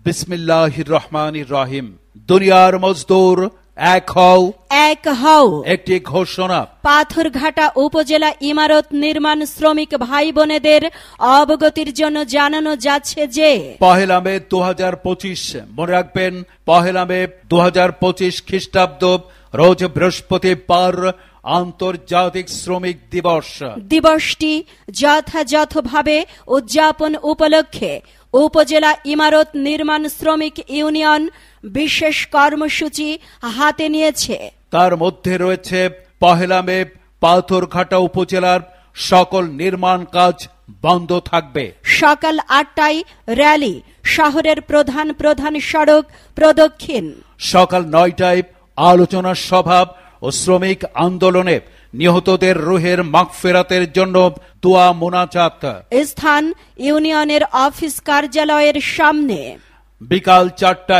বিসমিল্লাহির রহমানির রহিম। দুনিয়ার মজদুর এক হও, এক হও। একটি ঘোষণা। পাথরঘাটা উপজেলা ইমারত নির্মাণ শ্রমিক ভাই বোনেদের অবগতির জন্য জানানো যাচ্ছে যে 1 মে 2025, মনে রাখবেন 1 মে 2025 খ্রিস্টাব্দ, রোজ বৃহস্পতিবার আন্তর্জাতিক শ্রমিক দিবস। দিবসটি যথাযথভাবে উদযাপন উপলক্ষে উপজেলা ইমারত নির্মাণ শ্রমিক ইউনিয়ন বিশেষ কর্মসূচি হাতে নিয়েছে। তার মধ্যে রয়েছে 1 মে পাথরঘাটা উপজেলার সকল নির্মাণ কাজ বন্ধ থাকবে। সকাল 8টায় র্যালি শহরের প্রধান প্রধান সড়ক প্রদক্ষিণ। সকাল 9টায় আলোচনা সভা ও শ্রমিক আন্দোলনে নিহতদের রুহের মাগফিরাতের জন্য দোয়া মোনাজাত। স্থান ইউনিয়নের অফিস কার্যালয়ের সামনে। বিকাল 4টায়